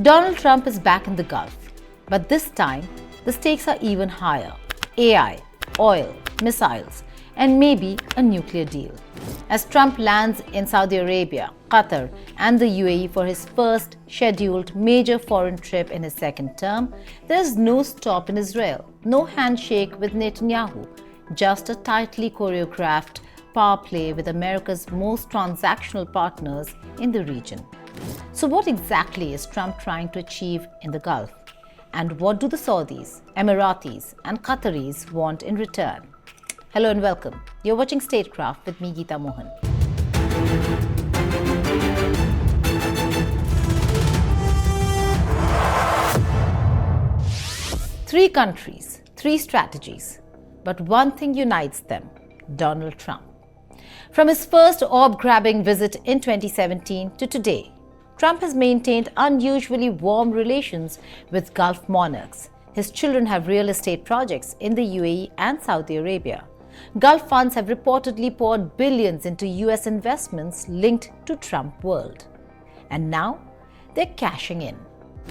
Donald Trump is back in the Gulf, but this time the stakes are even higher. AI, oil, missiles, and maybe a nuclear deal. As Trump lands in Saudi Arabia, Qatar, and the UAE for his first scheduled major foreign trip in his second term, there's no stop in Israel, no handshake with Netanyahu, just a tightly choreographed power play with America's most transactional partners in the region. So what exactly is Trump trying to achieve in the Gulf? And what do the Saudis, Emiratis, and Qataris want in return? Hello and welcome. You're watching Statecraft with me, Geeta Mohan. Three countries, three strategies, but one thing unites them: Donald Trump. From his first orb-grabbing visit in 2017 to today, Trump has maintained unusually warm relations with Gulf monarchs. His children have real estate projects in the UAE and Saudi Arabia. Gulf funds have reportedly poured billions into US investments linked to Trump World. And now they're cashing in.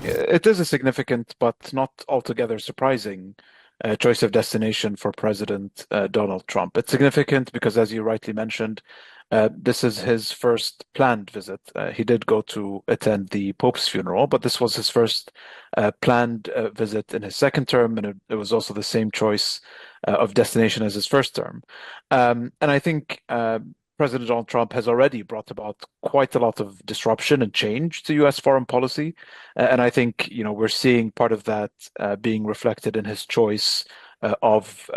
It is a significant but not altogether surprising choice of destination for President Donald Trump. It's significant because, as you rightly mentioned, this is his first planned visit. He did go to attend the Pope's funeral, but this was his first planned visit in his second term, and it was also the same choice of destination as his first term. And I think President Donald Trump has already brought about quite a lot of disruption and change to U.S. foreign policy, and I think we're seeing part of that being reflected in his choice of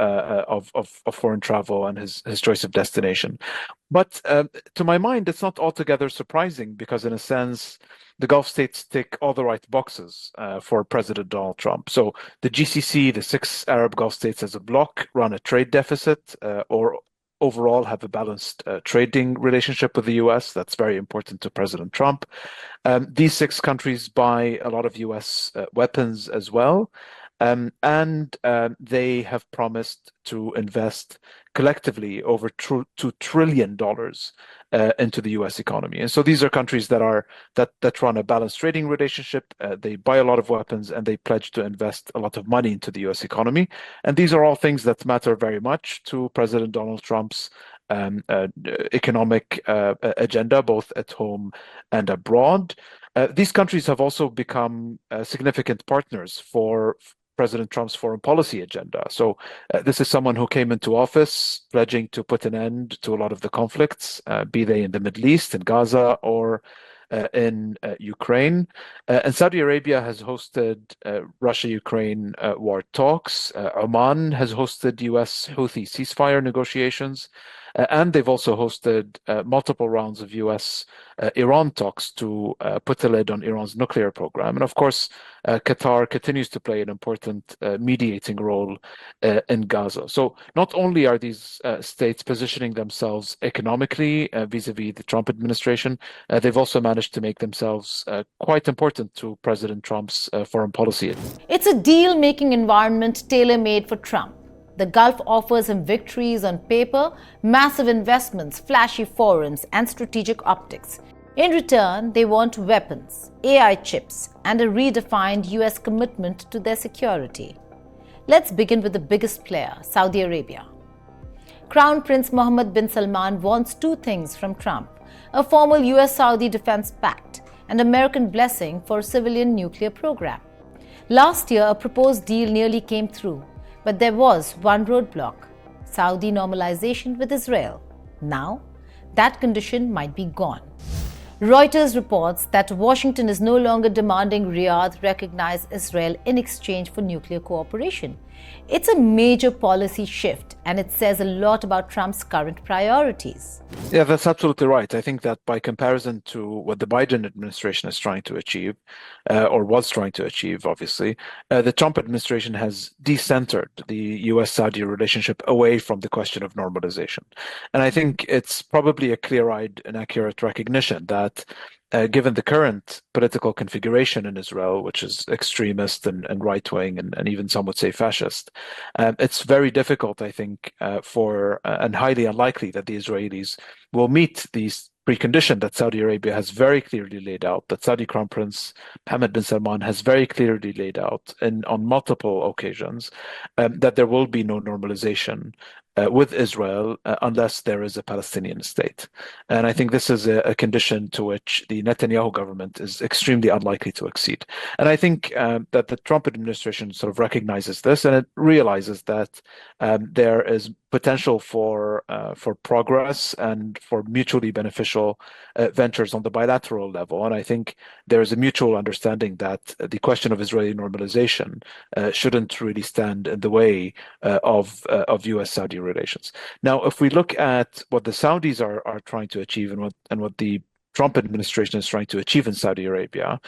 foreign travel and his choice of destination. But to my mind, it's not altogether surprising because, in a sense, the Gulf states tick all the right boxes for President Donald Trump. So the GCC, the six Arab Gulf states as a bloc, run a trade deficit or overall have a balanced trading relationship with the US. That's very important to President Trump. These six countries buy a lot of US weapons as well. And they have promised to invest collectively over $2 trillion into the U.S. economy. And so these are countries that run a balanced trading relationship. They buy a lot of weapons and they pledge to invest a lot of money into the U.S. economy. And these are all things that matter very much to President Donald Trump's economic agenda, both at home and abroad. These countries have also become significant partners for President Trump's foreign policy agenda. So this is someone who came into office pledging to put an end to a lot of the conflicts, be they in the Middle East, in Gaza, or in Ukraine. And Saudi Arabia has hosted Russia-Ukraine war talks. Oman has hosted US Houthi ceasefire negotiations. And they've also hosted multiple rounds of US-Iran talks to put the lid on Iran's nuclear program. And of course, Qatar continues to play an important mediating role in Gaza. So not only are these states positioning themselves economically vis-a-vis the Trump administration, they've also managed to make themselves quite important to President Trump's foreign policy. It's a deal-making environment tailor-made for Trump. The Gulf offers him victories on paper, massive investments, flashy forums, and strategic optics. In return, they want weapons, AI chips, and a redefined US commitment to their security. Let's begin with the biggest player, Saudi Arabia. Crown Prince Mohammed bin Salman wants two things from Trump: a formal US-Saudi defense pact and American blessing for a civilian nuclear program. Last year, a proposed deal nearly came through. But there was one roadblock: Saudi normalization with Israel. Now, that condition might be gone. Reuters reports that Washington is no longer demanding Riyadh recognize Israel in exchange for nuclear cooperation. It's a major policy shift, and it says a lot about Trump's current priorities. Yeah, that's absolutely right. I think that by comparison to what the Biden administration is trying to achieve, or was trying to achieve, obviously, the Trump administration has decentered the US-Saudi relationship away from the question of normalization. And I think it's probably a clear-eyed and accurate recognition that given the current political configuration in Israel, which is extremist and right-wing and even some would say fascist, it's very difficult, I think, and highly unlikely that the Israelis will meet these precondition that Saudi Arabia has very clearly laid out, that Saudi Crown Prince Mohammed bin Salman has very clearly laid out on multiple occasions, that there will be no normalization with Israel unless there is a Palestinian state. And I think this is a condition to which the Netanyahu government is extremely unlikely to accede. And I think that the Trump administration sort of recognizes this, and it realizes that there is potential for progress and for mutually beneficial ventures on the bilateral level. And I think there is a mutual understanding that the question of Israeli normalization shouldn't really stand in the way of U.S.-Saudi relations. Now, if we look at what the Saudis are trying to achieve and what the Trump administration is trying to achieve in Saudi Arabia,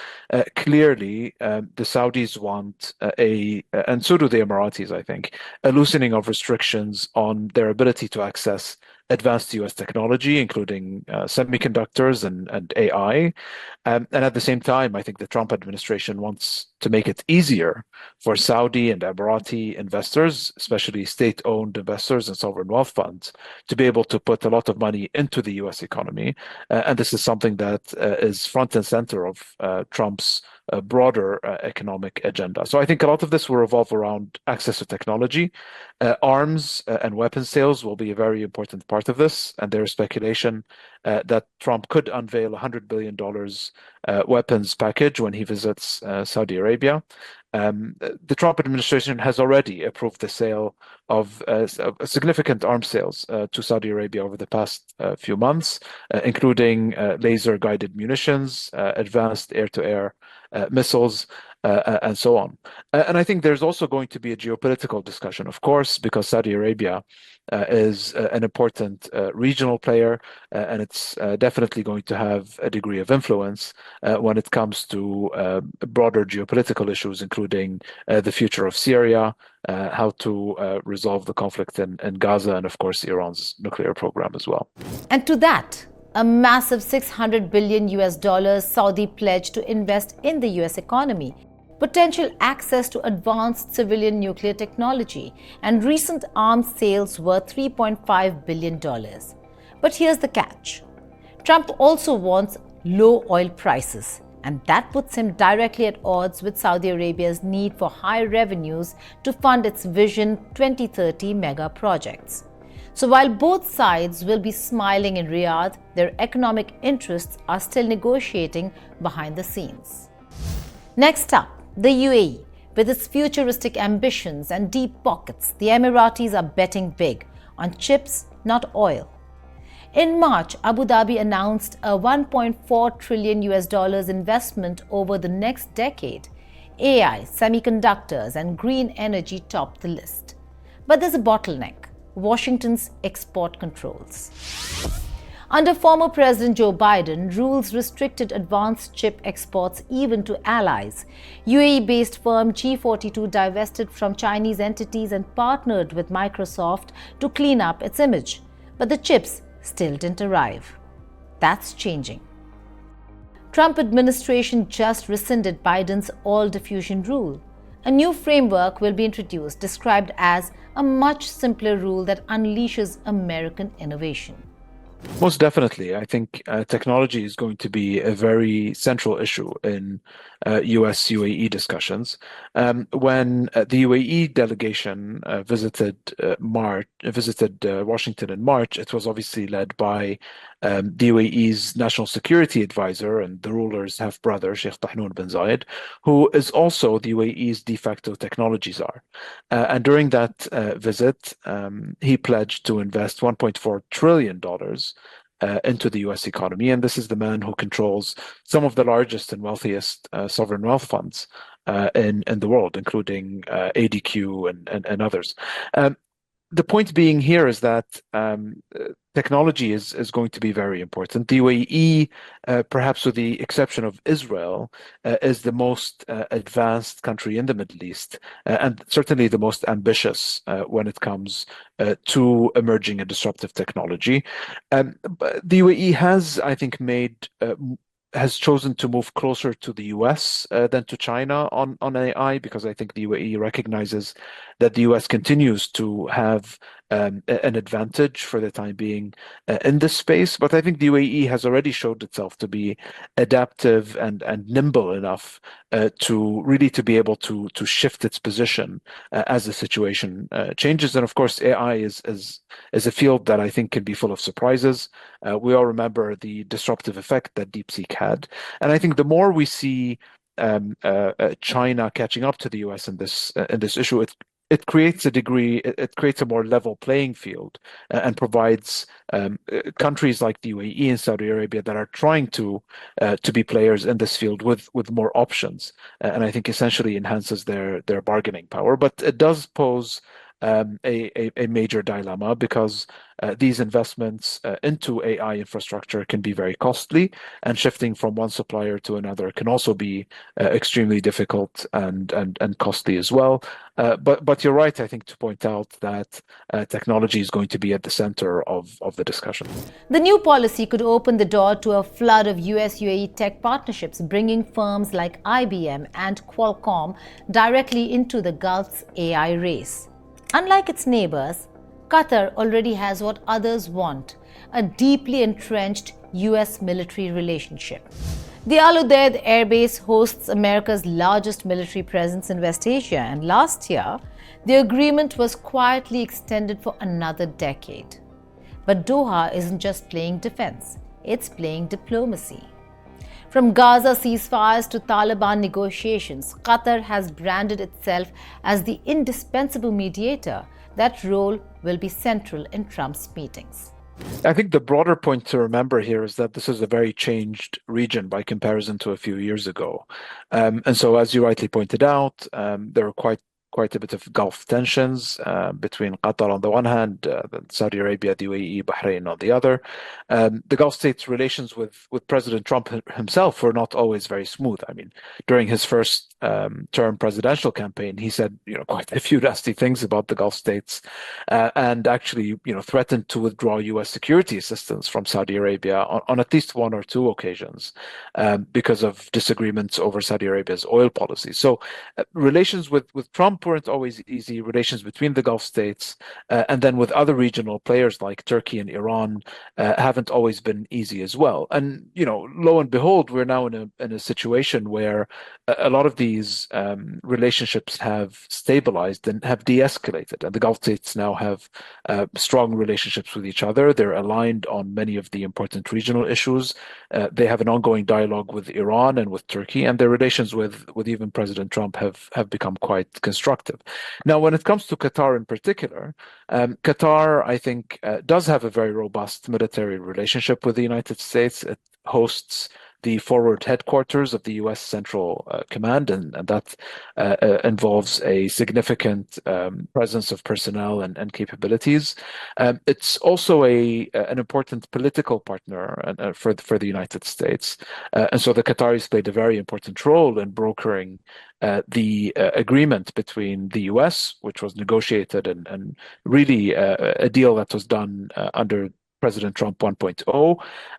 clearly the Saudis want and so do the Emiratis, I think, a loosening of restrictions on their ability to access advanced U.S. technology, including semiconductors and AI. And at the same time, I think the Trump administration wants to make it easier for Saudi and Emirati investors, especially state-owned investors and sovereign wealth funds, to be able to put a lot of money into the U.S. economy. And this is something that is front and center of Trump's broader economic agenda. So I think a lot of this will revolve around access to technology. Arms and weapons sales will be a very important part of this, and there is speculation that Trump could unveil $100 billion weapons package when he visits Saudi Arabia. The Trump administration has already approved the sale of significant arms sales to Saudi Arabia over the past few months, including laser-guided munitions, advanced air-to-air missiles, and so on. And I think there's also going to be a geopolitical discussion, of course, because Saudi Arabia is an important regional player, and it's definitely going to have a degree of influence when it comes to broader geopolitical issues, including the future of Syria, how to resolve the conflict in Gaza, and of course, Iran's nuclear program as well. And to that, a massive $600 billion Saudi pledge to invest in the US economy, potential access to advanced civilian nuclear technology, and recent arms sales worth $3.5 billion. But here's the catch. Trump also wants low oil prices, and that puts him directly at odds with Saudi Arabia's need for high revenues to fund its Vision 2030 mega projects. So while both sides will be smiling in Riyadh, their economic interests are still negotiating behind the scenes. Next up, the UAE. With its futuristic ambitions and deep pockets, the Emiratis are betting big on chips, not oil. In March, Abu Dhabi announced a $1.4 trillion investment over the next decade. AI, semiconductors, and green energy topped the list. But there's a bottleneck: Washington's export controls. Under former President Joe Biden, rules restricted advanced chip exports even to allies. UAE-based firm G42 divested from Chinese entities and partnered with Microsoft to clean up its image. But the chips still didn't arrive. That's changing. Trump administration just rescinded Biden's all diffusion rule. A new framework will be introduced, described as a much simpler rule that unleashes American innovation. Most definitely. I think technology is going to be a very central issue in US-UAE discussions. When the UAE delegation visited Washington in March, it was obviously led by the UAE's national security advisor and the ruler's half-brother, Sheikh Tahnoun bin Zayed, who is also the UAE's de facto technology czar. And during that visit, he pledged to invest $1.4 trillion into the US economy. And this is the man who controls some of the largest and wealthiest sovereign wealth funds in the world, including ADQ and others. The point being here is that technology is going to be very important. The UAE, perhaps with the exception of Israel, is the most advanced country in the Middle East, and certainly the most ambitious when it comes to emerging and disruptive technology. But the UAE has, I think, has chosen to move closer to the US than to China on AI, because I think the UAE recognizes that the US continues to have an advantage for the time being in this space. But I think the UAE has already showed itself to be adaptive and nimble enough to really to be able to shift its position as the situation changes. And of course, AI is a field that I think can be full of surprises. We all remember the disruptive effect that DeepSeek had, and I think the more we see China catching up to the US in this issue, it creates it creates a more level playing field and provides countries like the UAE and Saudi Arabia that are trying to be players in this field with more options, and I think essentially enhances their bargaining power. But it does pose a major dilemma because these investments into AI infrastructure can be very costly, and shifting from one supplier to another can also be extremely difficult and costly as well. But you're right, I think, to point out that technology is going to be at the center of the discussion. The new policy could open the door to a flood of US-UAE tech partnerships, bringing firms like IBM and Qualcomm directly into the Gulf's AI race. Unlike its neighbors, Qatar already has what others want: a deeply entrenched US military relationship. The Al Udeid Air Base hosts America's largest military presence in West Asia, and last year, the agreement was quietly extended for another decade. But Doha isn't just playing defense, it's playing diplomacy. From Gaza ceasefires to Taliban negotiations, Qatar has branded itself as the indispensable mediator. That role will be central in Trump's meetings. I think the broader point to remember here is that this is a very changed region by comparison to a few years ago. And so, as you rightly pointed out, there are quite a bit of Gulf tensions between Qatar on the one hand, Saudi Arabia, the UAE, Bahrain on the other. The Gulf states' relations with President Trump himself were not always very smooth. I mean, during his first term presidential campaign, he said, quite a few nasty things about the Gulf states, and actually, threatened to withdraw U.S. security assistance from Saudi Arabia on at least one or two occasions because of disagreements over Saudi Arabia's oil policy. So, relations with Trump weren't always easy. Relations between the Gulf states and then with other regional players like Turkey and Iran haven't always been easy as well. And lo and behold, we're now in a situation where a lot of these relationships have stabilized and have de-escalated, and the Gulf states now have strong relationships with each other. They're aligned on many of the important regional issues. They have an ongoing dialogue with Iran and with Turkey, and their relations with even President Trump have become quite constructive. Now, when it comes to Qatar in particular, Qatar, I think, does have a very robust military relationship with the United States. It hosts the forward headquarters of the U.S. Central Command, and that involves a significant presence of personnel and capabilities. It's also an important political partner for the United States, and so the Qataris played a very important role in brokering the agreement between the U.S., which was negotiated and really a deal that was done under President Trump 1.0,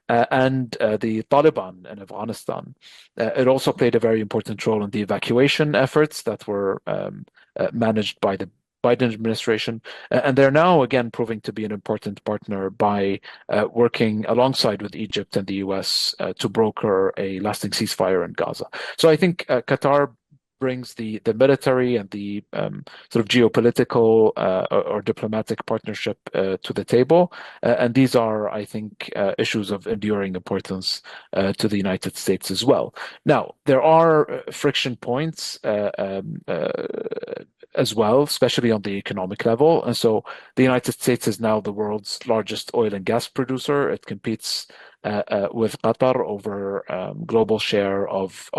and the Taliban in Afghanistan. It also played a very important role in the evacuation efforts that were managed by the Biden administration, and they're now again proving to be an important partner by working alongside with Egypt and the U.S. To broker a lasting ceasefire in Gaza. So I think Qatar brings the military and the sort of geopolitical or diplomatic partnership to the table. And these are, I think, issues of enduring importance to the United States as well. Now, there are friction points as well, especially on the economic level. And so the United States is now the world's largest oil and gas producer. It competes with Qatar over global share of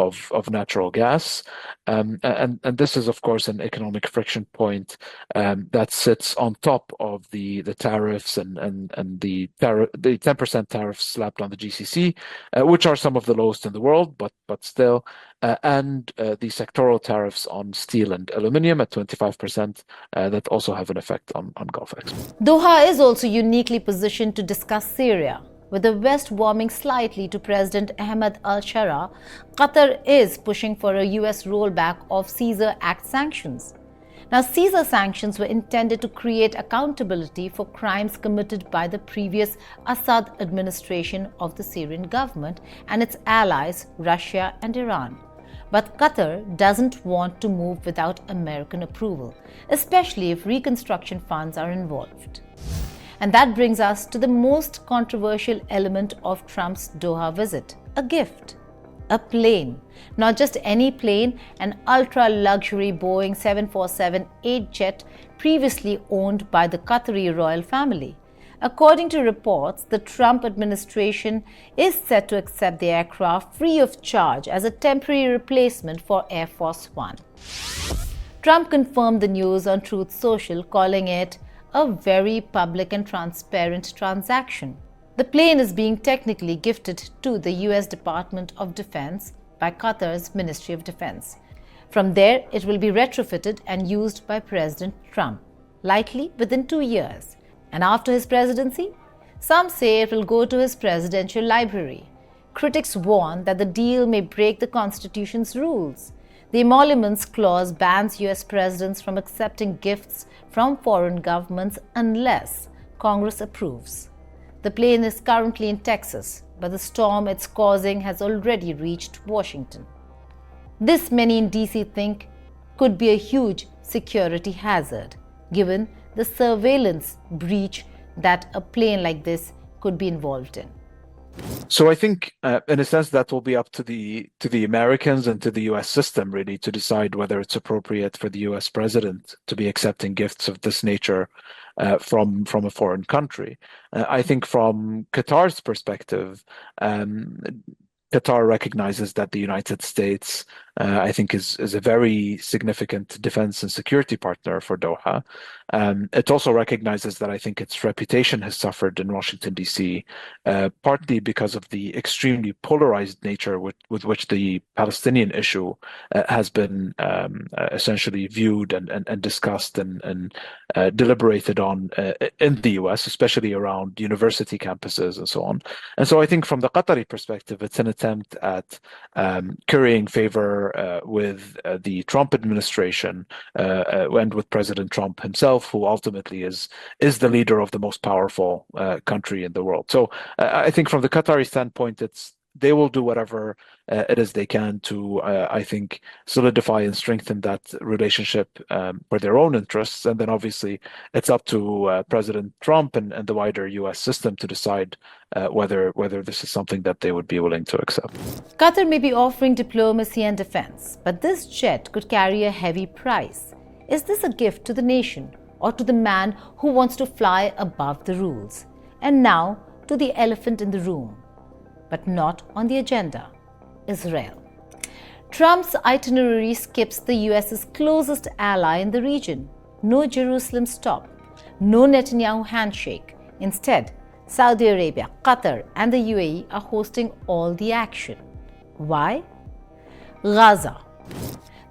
natural gas. And this is, of course, an economic friction point that sits on top of the tariffs and the 10% tariffs slapped on the GCC, which are some of the lowest in the world, but still, and the sectoral tariffs on steel and aluminium at 25% that also have an effect on Gulf exports. Doha is also uniquely positioned to discuss Syria. With the West warming slightly to President Ahmed al-Shara, Qatar is pushing for a US rollback of Caesar Act sanctions. Now, Caesar sanctions were intended to create accountability for crimes committed by the previous Assad administration of the Syrian government and its allies, Russia and Iran. But Qatar doesn't want to move without American approval, especially if reconstruction funds are involved. And that brings us to the most controversial element of Trump's Doha visit: a gift. A plane. Not just any plane, an ultra-luxury Boeing 747-8 jet previously owned by the Qatari royal family. According to reports, the Trump administration is set to accept the aircraft free of charge as a temporary replacement for Air Force One. Trump confirmed the news on Truth Social, calling it a very public and transparent transaction. The plane is being technically gifted to the US Department of Defense by Qatar's Ministry of Defense. From there, it will be retrofitted and used by President Trump, likely within 2 years. And after his presidency, some say it will go to his presidential library. Critics warn that the deal may break the Constitution's rules. The Emoluments Clause bans US presidents from accepting gifts from foreign governments unless Congress approves. The plane is currently in Texas, but the storm it's causing has already reached Washington. This, many in DC think, could be a huge security hazard, given the surveillance breach that a plane like this could be involved in. So I think, in a sense, that will be up to the Americans and to the U.S. system, really, to decide whether it's appropriate for the U.S. president to be accepting gifts of this nature from a foreign country. I think from Qatar's perspective, Qatar recognizes that the United States, I think, is a very significant defense and security partner for Doha. It also recognizes that I think its reputation has suffered in Washington, D.C., partly because of the extremely polarized nature with which the Palestinian issue has been essentially viewed and discussed and deliberated on in the U.S., especially around university campuses and so on. And so I think from the Qatari perspective, it's an attempt at currying favor with the Trump administration and with President Trump himself, who ultimately is the leader of the most powerful country in the world. So I think from the Qatari standpoint, they will do whatever it is they can to, I think, solidify and strengthen that relationship for their own interests. And then obviously it's up to President Trump and the wider US system to decide whether this is something that they would be willing to accept. Qatar may be offering diplomacy and defense, but this jet could carry a heavy price. Is this a gift to the nation or to the man who wants to fly above the rules? And now to the elephant in the room, but not on the agenda: Israel. Trump's itinerary skips the US's closest ally in the region. No Jerusalem stop, no Netanyahu handshake. Instead, Saudi Arabia, Qatar and the UAE are hosting all the action. Why? Gaza.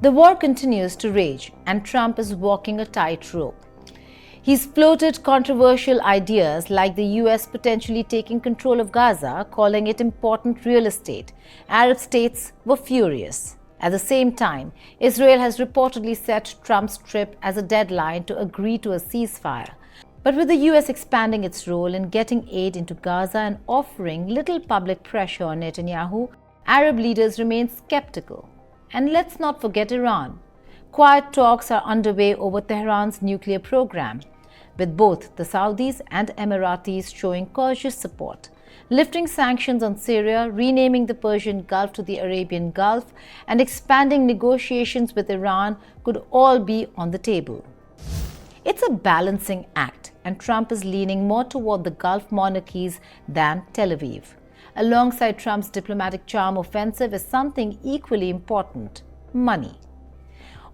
The war continues to rage and Trump is walking a tightrope. He's floated controversial ideas like the US potentially taking control of Gaza, calling it important real estate. Arab states were furious. At the same time, Israel has reportedly set Trump's trip as a deadline to agree to a ceasefire. But with the US expanding its role in getting aid into Gaza and offering little public pressure on Netanyahu, Arab leaders remain skeptical. And let's not forget Iran. Quiet talks are underway over Tehran's nuclear program, with both the Saudis and Emiratis showing cautious support. Lifting sanctions on Syria, renaming the Persian Gulf to the Arabian Gulf, and expanding negotiations with Iran could all be on the table. It's a balancing act, and Trump is leaning more toward the Gulf monarchies than Tel Aviv. Alongside Trump's diplomatic charm offensive is something equally important: money.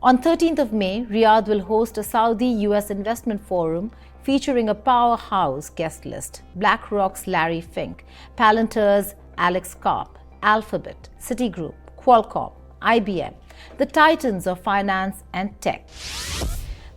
On 13th of May, Riyadh will host a Saudi-US investment forum featuring a powerhouse guest list: BlackRock's Larry Fink, Palantir's Alex Karp, Alphabet, Citigroup, Qualcomm, IBM, the titans of finance and tech.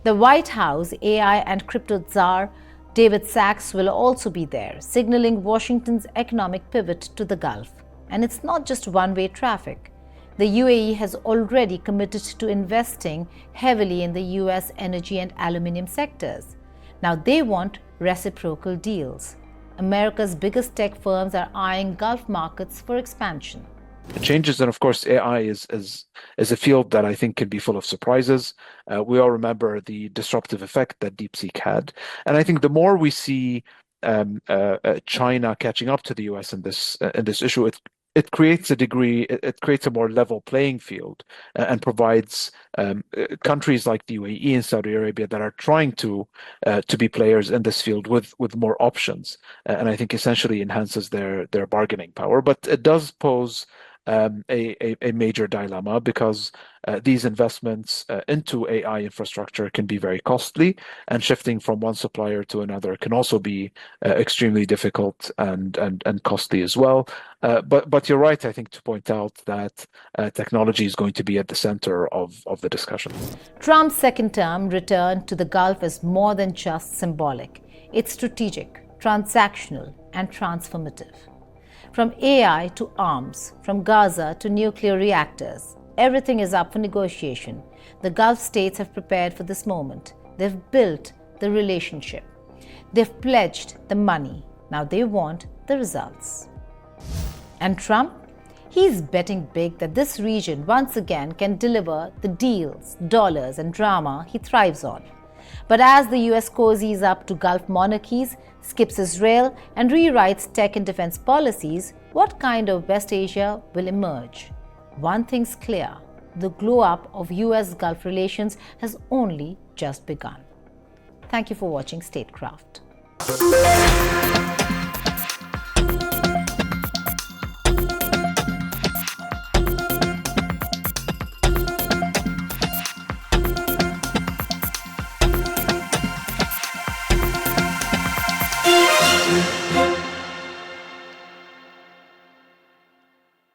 The White House AI and crypto czar David Sachs will also be there, signaling Washington's economic pivot to the Gulf. And it's not just one-way traffic. The UAE has already committed to investing heavily in the US energy and aluminium sectors. Now they want reciprocal deals. America's biggest tech firms are eyeing Gulf markets for expansion. It changes, and of course, AI is a field that I think can be full of surprises. We all remember the disruptive effect that DeepSeek had, and I think the more we see China catching up to the US in this issue, it creates it creates a more level playing field and provides countries like the UAE and Saudi Arabia that are trying to be players in this field with more options, and I think essentially enhances their bargaining power. But it does pose a major dilemma because these investments into AI infrastructure can be very costly, and shifting from one supplier to another can also be extremely difficult and costly as well. But you're right, I think, to point out that technology is going to be at the center of the discussion. Trump's second term return to the Gulf is more than just symbolic. It's strategic, transactional, and transformative. From AI to arms, from Gaza to nuclear reactors, everything is up for negotiation. The Gulf states have prepared for this moment. They've built the relationship. They've pledged the money. Now they want the results. And Trump? He's betting big that this region once again can deliver the deals, dollars, and drama he thrives on. But as the US cozies up to Gulf monarchies, skips Israel, and rewrites tech and defense policies, what kind of West Asia will emerge? One thing's clear: the glow up of US Gulf relations has only just begun. Thank you for watching Statecraft.